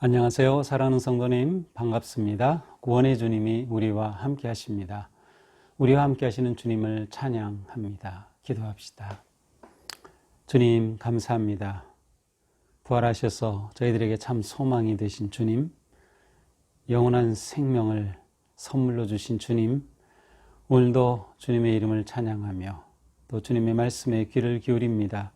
안녕하세요. 사랑하는 성도님, 반갑습니다. 구원의 주님이 우리와 함께 하십니다. 우리와 함께 하시는 주님을 찬양합니다. 기도합시다. 주님, 감사합니다. 부활하셔서 저희들에게 참 소망이 되신 주님, 영원한 생명을 선물로 주신 주님, 오늘도 주님의 이름을 찬양하며 또 주님의 말씀에 귀를 기울입니다.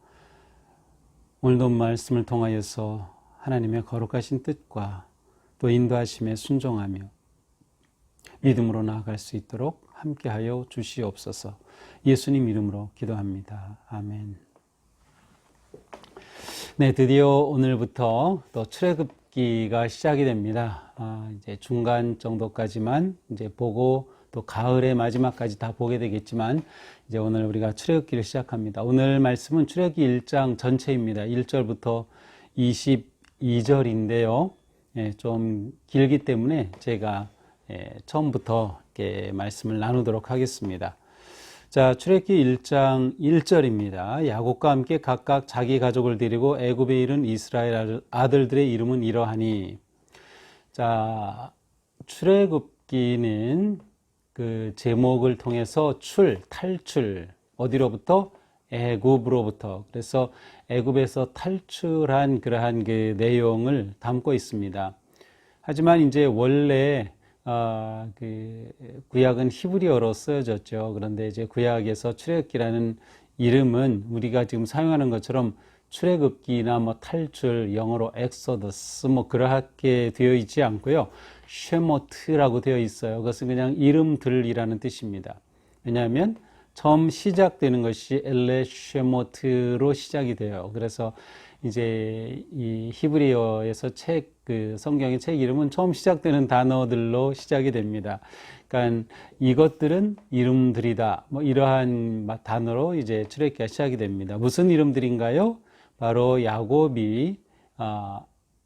오늘도 말씀을 통하여서 하나님의 거룩하신 뜻과 또 인도하심에 순종하며 믿음으로 나아갈 수 있도록 함께하여 주시옵소서. 예수님 이름으로 기도합니다. 아멘. 네, 드디어 오늘부터 또 출애굽기가 시작이 됩니다. 이제 중간 정도까지만 이제 보고 또 가을의 마지막까지 다 보게 되겠지만 이제 오늘 우리가 출애굽기를 시작합니다. 오늘 말씀은 출애굽기 1장 전체입니다. 1절부터 22절인데요. 좀 길기 때문에 제가 처음부터 이렇게 말씀을 나누도록 하겠습니다. 자, 출애굽기 1장 1절입니다. 야곱과 함께 각각 자기 가족을 데리고 애굽에 이른 이스라엘 아들들의 이름은 이러하니. 자, 출애굽기는 그 제목을 통해서 탈출, 어디로부터? 애굽으로부터. 그래서 애굽에서 탈출한 그러한 그 내용을 담고 있습니다. 하지만 이제 원래 그 구약은 히브리어로 쓰여졌죠. 그런데 이제 구약에서 출애굽기라는 이름은 우리가 지금 사용하는 것처럼 출애굽기나 뭐 탈출, 영어로 엑소더스 뭐 그렇게 되어 있지 않고요. 쉐모트라고 되어 있어요. 그것은 그냥 이름들이라는 뜻입니다. 왜냐하면 처음 시작되는 것이 엘레 쉐모트로 시작이 돼요. 그래서 이제 이 히브리어에서 그 성경의 책 이름은 처음 시작되는 단어들로 시작이 됩니다. 그러니까 이것들은 이름들이다. 뭐 이러한 단어로 이제 출애굽기가 시작이 됩니다. 무슨 이름들인가요? 바로 야곱이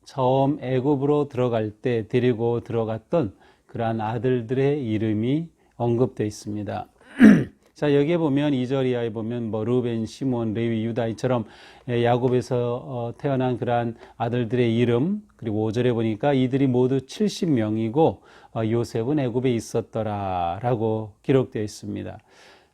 처음 애굽으로 들어갈 때 데리고 들어갔던 그러한 아들들의 이름이 언급되어 있습니다. 자, 여기에 보면 2절 이하에 보면 뭐 루벤, 시몬, 레위, 유다 이처럼 야곱에서 태어난 그러한 아들들의 이름, 그리고 5절에 보니까 이들이 모두 70명이고 요셉은 애굽에 있었더라라고 기록되어 있습니다.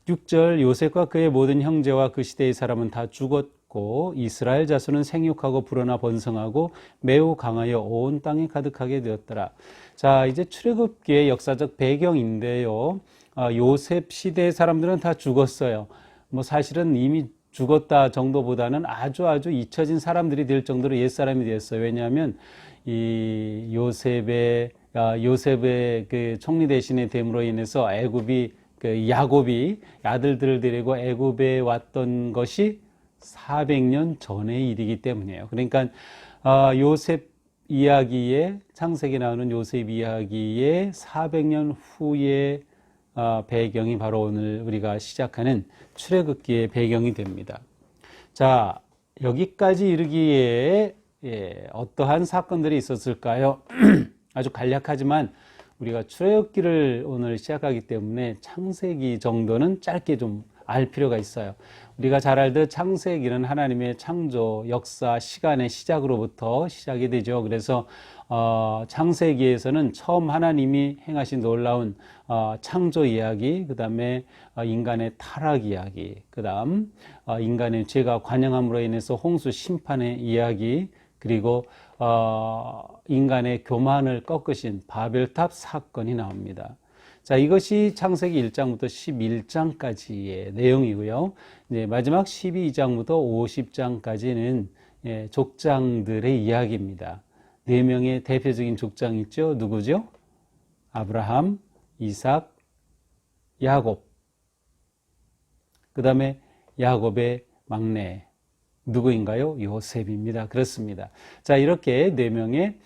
6절 요셉과 그의 모든 형제와 그 시대의 사람은 다 죽었고 이스라엘 자손은 생육하고 불어나 번성하고 매우 강하여 온 땅에 가득하게 되었더라. 자, 이제 출애굽기의 역사적 배경인데요. 요셉 시대의 사람들은 다 죽었어요. 뭐 사실은 이미 죽었다 정도보다는 아주 잊혀진 사람들이 될 정도로 옛사람이 되었어요. 왜냐하면 이 요셉의 그 총리 대신에 됨으로 인해서 애굽이 그 야곱이 아들들을 데리고 애굽에 왔던 것이 400년 전의 일이기 때문이에요. 그러니까 요셉 이야기에 창세기 나오는 요셉 이야기의 400년 후에 배경이 바로 오늘 우리가 시작하는 출애굽기의 배경이 됩니다. 자, 여기까지 이르기에 어떠한 사건들이 있었을까요? 아주 간략하지만 우리가 출애굽기를 오늘 시작하기 때문에 창세기 정도는 짧게 좀 알 필요가 있어요. 우리가 잘 알듯 창세기는 하나님의 창조, 역사, 시간의 시작으로부터 시작이 되죠. 그래서 창세기에서는 처음 하나님이 행하신 놀라운 창조 이야기, 그 다음에 인간의 타락 이야기, 그 다음 인간의 죄가 관영함으로 인해서 홍수 심판의 이야기, 그리고 인간의 교만을 꺾으신 바벨탑 사건이 나옵니다. 자, 이것이 창세기 1장부터 11장까지의 내용이고요. 이제 마지막 12장부터 50장까지는 족장들의 이야기입니다. 4명의 대표적인 족장이 있죠. 누구죠? 아브라함, 이삭, 야곱. 그 다음에 야곱의 막내 누구인가요? 요셉입니다. 그렇습니다. 자, 이렇게 4명의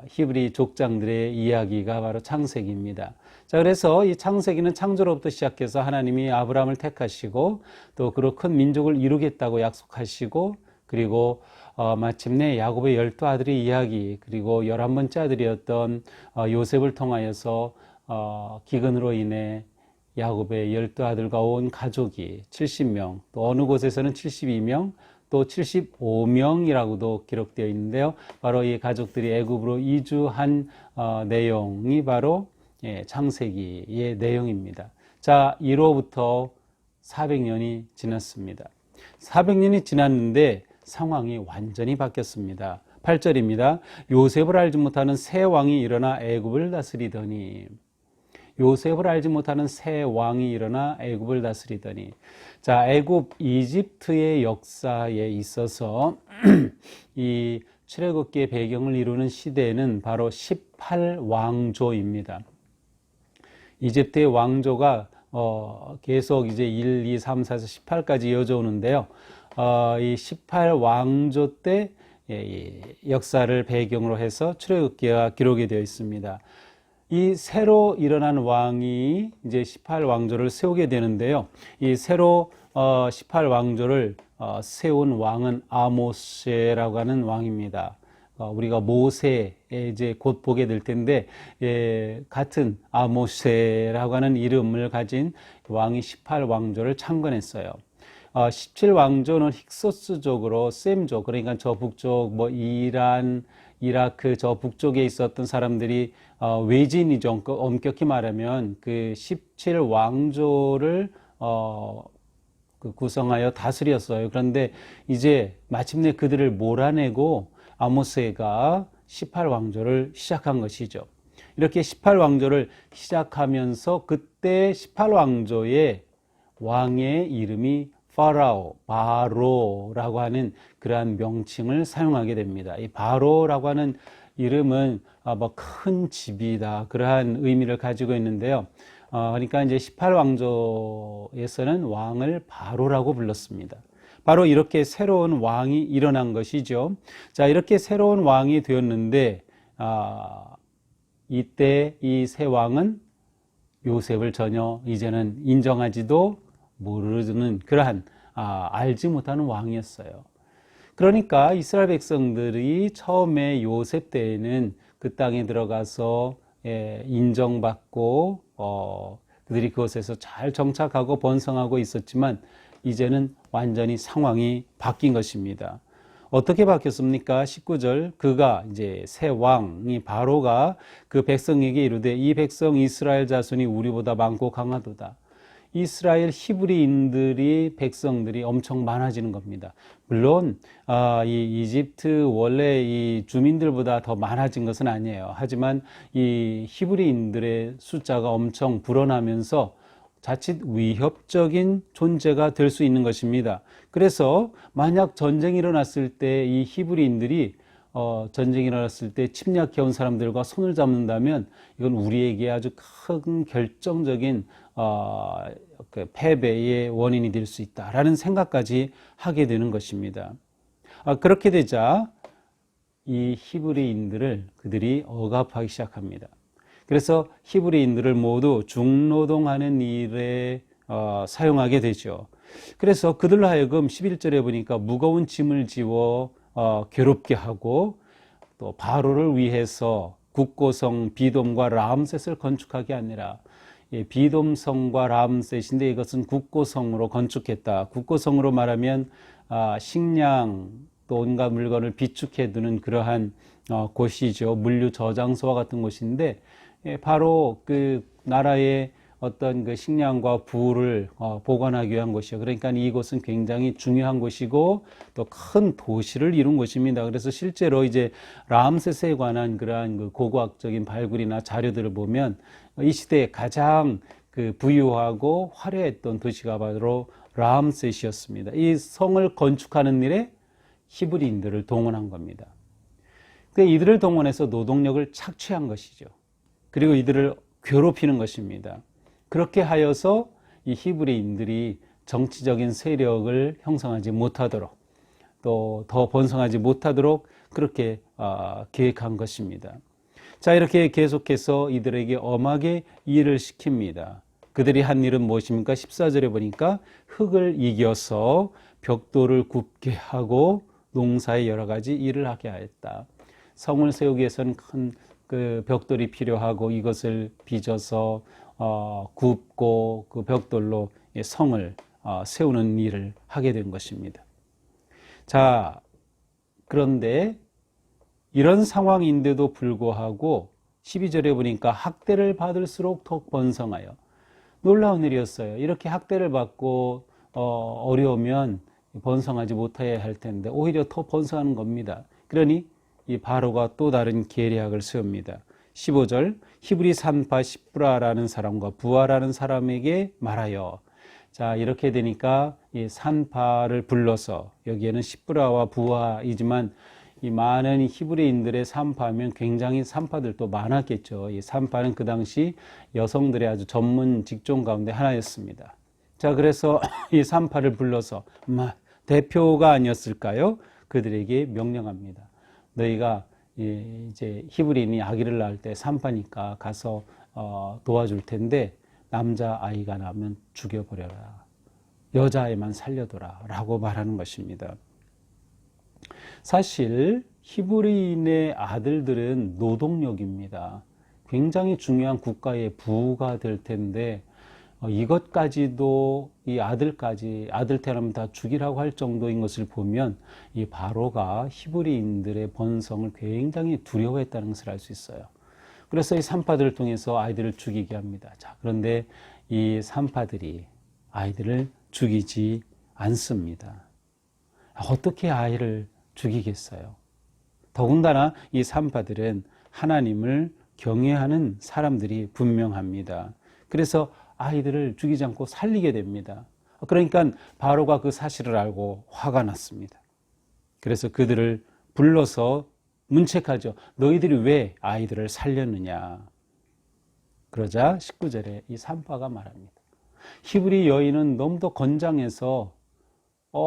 히브리 족장들의 이야기가 바로 창세기입니다. 자, 그래서 이 창세기는 창조로부터 시작해서 하나님이 아브라함을 택하시고 또 그로 큰 민족을 이루겠다고 약속하시고 그리고 마침내 야곱의 12아들의 이야기 그리고 11번째 아들이었던 요셉을 통하여서 기근으로 인해 야곱의 12아들과 온 가족이 70명, 또 어느 곳에서는 72명, 또 75명이라고도 기록되어 있는데요. 바로 이 가족들이 애굽으로 이주한 내용이 바로 창세기의 내용입니다. 자, 이로부터 400년이 지났습니다. 400년이 지났는데 상황이 완전히 바뀌었습니다. 8절입니다. 요셉을 알지 못하는 새 왕이 일어나 애굽을 다스리더니, 요셉을 알지 못하는 새 왕이 일어나 애굽을 다스리더니. 자, 애굽 이집트의 역사에 있어서 이 출애굽기의 배경을 이루는 시대는 바로 18왕조입니다. 이집트의 왕조가 계속 이제 1, 2, 3, 4, 18까지 이어져 오는데요. 이 18왕조 때 역사를 배경으로 해서 출애굽기가 기록이 되어 있습니다. 이 새로 일어난 왕이 이제 18왕조를 세우게 되는데요. 이 새로 18왕조를 세운 왕은 아모스라고 하는 왕입니다. 우리가 모세에 이제 곧 보게 될 텐데, 같은 아모세라고 하는 이름을 가진 왕이 18왕조를 창건했어요. 17왕조는 힉소스족으로 셈족, 그러니까 저 북쪽 뭐 이란, 이라크 저 북쪽에 있었던 사람들이 외진이죠. 엄격히 말하면 그 17왕조를 구성하여 다스렸어요. 그런데 이제 마침내 그들을 몰아내고 아모스가 18왕조를 시작한 것이죠. 이렇게 18왕조를 시작하면서 그때 18왕조의 왕의 이름이 바로라고 하는 그러한 명칭을 사용하게 됩니다. 이 바로라고 하는 이름은 뭐 큰 집이다, 그러한 의미를 가지고 있는데요. 그러니까 이제 18왕조에서는 왕을 바로라고 불렀습니다. 바로 이렇게 새로운 왕이 일어난 것이죠. 자, 이렇게 새로운 왕이 되었는데, 이때 이 새 왕은 요셉을 전혀 이제는 인정하지도 모르는 그러한 알지 못하는 왕이었어요. 그러니까 이스라엘 백성들이 처음에 요셉 때에는 그 땅에 들어가서 인정받고 그들이 그곳에서 잘 정착하고 번성하고 있었지만 이제는 완전히 상황이 바뀐 것입니다. 어떻게 바뀌었습니까? 19절, 그가 이제 새 왕이 바로가 그 백성에게 이르되 이 백성 이스라엘 자손이 우리보다 많고 강하도다. 이스라엘 히브리인들이 백성들이 엄청 많아지는 겁니다. 물론 이 이집트 원래 이 주민들보다 더 많아진 것은 아니에요. 하지만 이 히브리인들의 숫자가 엄청 불어나면서 자칫 위협적인 존재가 될 수 있는 것입니다. 그래서 만약 전쟁이 일어났을 때 이 히브리인들이 전쟁이 일어났을 때 침략해온 사람들과 손을 잡는다면 이건 우리에게 아주 큰 결정적인 그 패배의 원인이 될 수 있다라는 생각까지 하게 되는 것입니다. 그렇게 되자 이 히브리인들을 그들이 억압하기 시작합니다. 그래서 히브리인들을 모두 중노동하는 일에 사용하게 되죠. 그래서 그들로 하여금 11절에 보니까 무거운 짐을 지워 괴롭게 하고 또 바로를 위해서 국고성 비돔과 람셋을 건축하게 하니라. 비돔성과 람셋인데 이것은 국고성으로 건축했다. 국고성으로 말하면 식량 또 온갖 물건을 비축해 두는 그러한 곳이죠. 물류 저장소와 같은 곳인데 바로 그 나라의 어떤 그 식량과 부를 보관하기 위한 곳이요. 그러니까 이곳은 굉장히 중요한 곳이고 또 큰 도시를 이룬 곳입니다. 그래서 실제로 이제 람셋에 관한 그러한 그 고고학적인 발굴이나 자료들을 보면 이 시대에 가장 그 부유하고 화려했던 도시가 바로 람셋이었습니다. 이 성을 건축하는 일에 히브리인들을 동원한 겁니다. 이들을 동원해서 노동력을 착취한 것이죠. 그리고 이들을 괴롭히는 것입니다. 그렇게 하여서 이 히브리인들이 정치적인 세력을 형성하지 못하도록 또 더 번성하지 못하도록 그렇게 계획한 것입니다. 자, 이렇게 계속해서 이들에게 엄하게 일을 시킵니다. 그들이 한 일은 무엇입니까? 14절에 보니까 흙을 이겨서 벽돌을 굽게 하고 농사의 여러 가지 일을 하게 하였다. 성을 세우기 위해서는 큰 그 벽돌이 필요하고 이것을 빚어서 굽고 그 벽돌로 성을 세우는 일을 하게 된 것입니다. 자, 그런데 이런 상황인데도 불구하고 12절에 보니까 학대를 받을수록 더 번성하여. 놀라운 일이었어요. 이렇게 학대를 받고 어려우면 번성하지 못해야 할 텐데 오히려 더 번성하는 겁니다. 그러니 이 바로가 또 다른 계략을 세웁니다. 15절 히브리 산파 시브라라는 사람과 부하라는 사람에게 말하여. 자, 이렇게 되니까 이 산파를 불러서, 여기에는 시브라와 부하이지만 이 많은 히브리인들의 산파하면 굉장히 산파들도 많았겠죠. 이 산파는 그 당시 여성들의 아주 전문 직종 가운데 하나였습니다. 자, 그래서 이 산파를 불러서 대표가 아니었을까요? 그들에게 명령합니다. 너희가 이제 히브리인이 아기를 낳을 때 산파니까 가서 도와줄 텐데 남자 아이가 나면 죽여버려라. 여자아이만 살려둬라 라고 말하는 것입니다. 사실 히브리인의 아들들은 노동력입니다. 굉장히 중요한 국가의 부가 될 텐데 이것까지도 이 아들 태어나면 다 죽이라고 할 정도인 것을 보면 이 바로가 히브리인들의 번성을 굉장히 두려워했다는 것을 알 수 있어요. 그래서 이 산파들을 통해서 아이들을 죽이게 합니다. 자, 그런데 이 산파들이 아이들을 죽이지 않습니다. 어떻게 아이를 죽이겠어요? 더군다나 이 산파들은 하나님을 경외하는 사람들이 분명합니다. 그래서 아이들을 죽이지 않고 살리게 됩니다. 그러니까 바로가 그 사실을 알고 화가 났습니다. 그래서 그들을 불러서 문책하죠. 너희들이 왜 아이들을 살렸느냐. 그러자 19절에 이 산파가 말합니다. 히브리 여인은 너무도 건장해서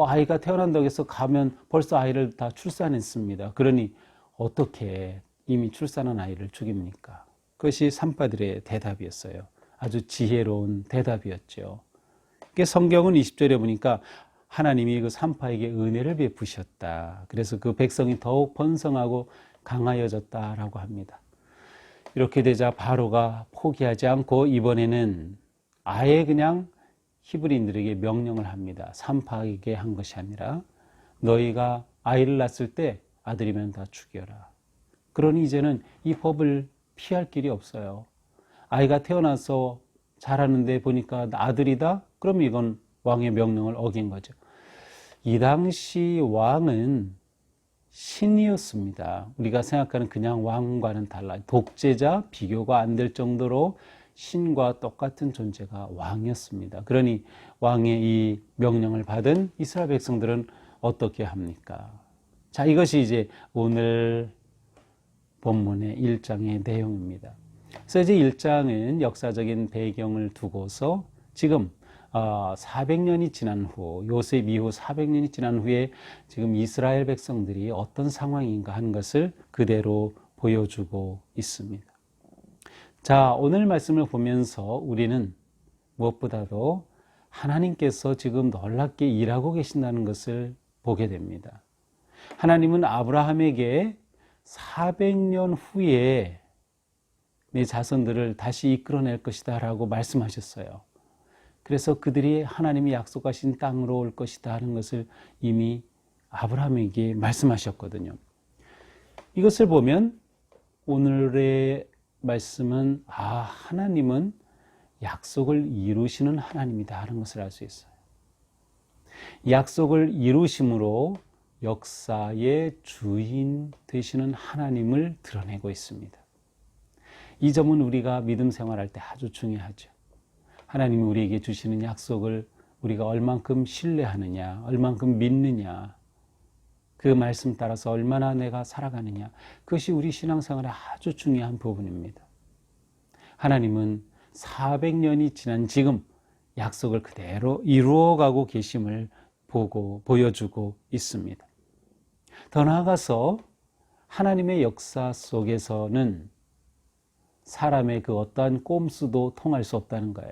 아이가 태어난다고 해서 가면 벌써 아이를 다 출산했습니다. 그러니 어떻게 이미 출산한 아이를 죽입니까? 그것이 산파들의 대답이었어요. 아주 지혜로운 대답이었죠. 성경은 20절에 보니까 하나님이 그 산파에게 은혜를 베푸셨다. 그래서 그 백성이 더욱 번성하고 강하여졌다라고 합니다. 이렇게 되자 바로가 포기하지 않고 이번에는 아예 그냥 히브리인들에게 명령을 합니다. 산파에게 한 것이 아니라 너희가 아이를 낳았을 때 아들이면 다 죽여라. 그러니 이제는 이 법을 피할 길이 없어요. 아이가 태어나서 자라는데 보니까 아들이다? 그럼 이건 왕의 명령을 어긴 거죠. 이 당시 왕은 신이었습니다. 우리가 생각하는 그냥 왕과는 달라. 독재자, 비교가 안 될 정도로 신과 똑같은 존재가 왕이었습니다. 그러니 왕의 이 명령을 받은 이스라엘 백성들은 어떻게 합니까? 자, 이것이 이제 오늘 본문의 1장의 내용입니다. 그래서 이제 1장은 역사적인 배경을 두고서 지금 400년이 지난 후, 요셉 이후 400년이 지난 후에 지금 이스라엘 백성들이 어떤 상황인가 하는 것을 그대로 보여주고 있습니다. 자, 오늘 말씀을 보면서 우리는 무엇보다도 하나님께서 지금 놀랍게 일하고 계신다는 것을 보게 됩니다. 하나님은 아브라함에게 400년 후에 내 자손들을 다시 이끌어낼 것이다 라고 말씀하셨어요. 그래서 그들이 하나님이 약속하신 땅으로 올 것이다 하는 것을 이미 아브라함에게 말씀하셨거든요. 이것을 보면 오늘의 말씀은 하나님은 약속을 이루시는 하나님이다 하는 것을 알 수 있어요. 약속을 이루심으로 역사의 주인 되시는 하나님을 드러내고 있습니다. 이 점은 우리가 믿음 생활할 때 아주 중요하죠. 하나님이 우리에게 주시는 약속을 우리가 얼만큼 신뢰하느냐, 얼만큼 믿느냐, 그 말씀 따라서 얼마나 내가 살아가느냐, 그것이 우리 신앙생활의 아주 중요한 부분입니다. 하나님은 400년이 지난 지금 약속을 그대로 이루어가고 계심을 보여주고 있습니다. 더 나아가서 하나님의 역사 속에서는 사람의 그 어떠한 꼼수도 통할 수 없다는 거예요.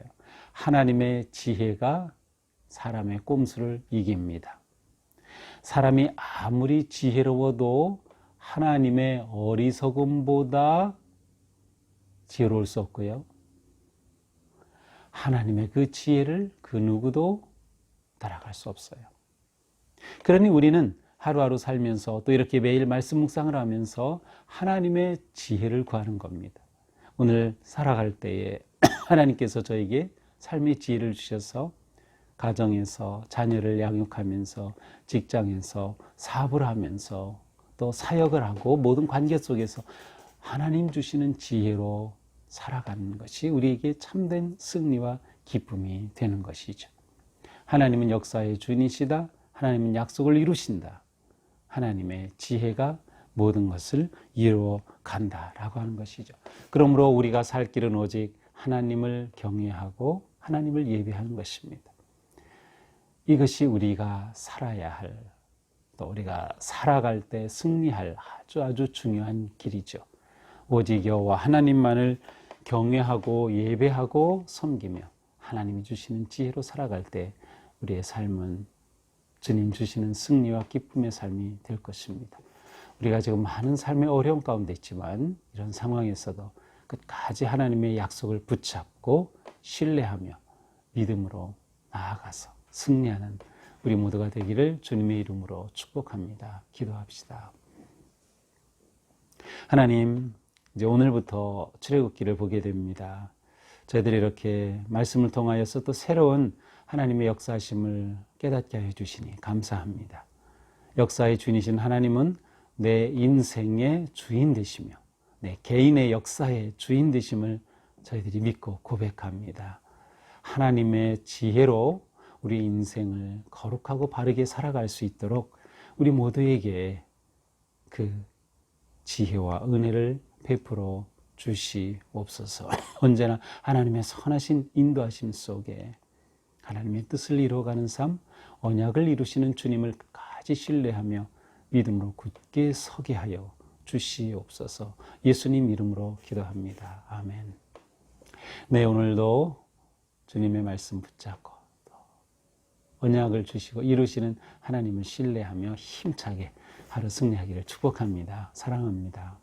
하나님의 지혜가 사람의 꼼수를 이깁니다. 사람이 아무리 지혜로워도 하나님의 어리석음보다 지혜로울 수 없고요. 하나님의 그 지혜를 그 누구도 따라갈 수 없어요. 그러니 우리는 하루하루 살면서 또 이렇게 매일 말씀 묵상을 하면서 하나님의 지혜를 구하는 겁니다. 오늘 살아갈 때에 하나님께서 저에게 삶의 지혜를 주셔서 가정에서 자녀를 양육하면서 직장에서 사업을 하면서 또 사역을 하고 모든 관계 속에서 하나님 주시는 지혜로 살아가는 것이 우리에게 참된 승리와 기쁨이 되는 것이죠. 하나님은 역사의 주인이시다. 하나님은 약속을 이루신다. 하나님의 지혜가 모든 것을 이루어 간다라고 하는 것이죠. 그러므로 우리가 살 길은 오직 하나님을 경외하고 하나님을 예배하는 것입니다. 이것이 우리가 살아야 할, 또 우리가 살아갈 때 승리할 아주 중요한 길이죠. 오직 여호와 하나님만을 경외하고 예배하고 섬기며 하나님이 주시는 지혜로 살아갈 때 우리의 삶은 주님 주시는 승리와 기쁨의 삶이 될 것입니다. 우리가 지금 많은 삶의 어려움 가운데 있지만 이런 상황에서도 끝까지 하나님의 약속을 붙잡고 신뢰하며 믿음으로 나아가서 승리하는 우리 모두가 되기를 주님의 이름으로 축복합니다. 기도합시다. 하나님, 이제 오늘부터 출애굽기를 보게 됩니다. 저희들이 이렇게 말씀을 통하여서 또 새로운 하나님의 역사하심을 깨닫게 하여 주시니 감사합니다. 역사의 주인이신 하나님은 내 인생의 주인 되시며 내 개인의 역사의 주인 되심을 저희들이 믿고 고백합니다. 하나님의 지혜로 우리 인생을 거룩하고 바르게 살아갈 수 있도록 우리 모두에게 그 지혜와 은혜를 베풀어 주시옵소서. 언제나 하나님의 선하신 인도하심 속에 하나님의 뜻을 이루어가는 삶, 언약을 이루시는 주님을 끝까지 신뢰하며 믿음으로 굳게 서게 하여 주시옵소서. 예수님 이름으로 기도합니다. 아멘. 네, 오늘도 주님의 말씀 붙잡고 언약을 주시고 이루시는 하나님을 신뢰하며 힘차게 하루 승리하기를 축복합니다. 사랑합니다.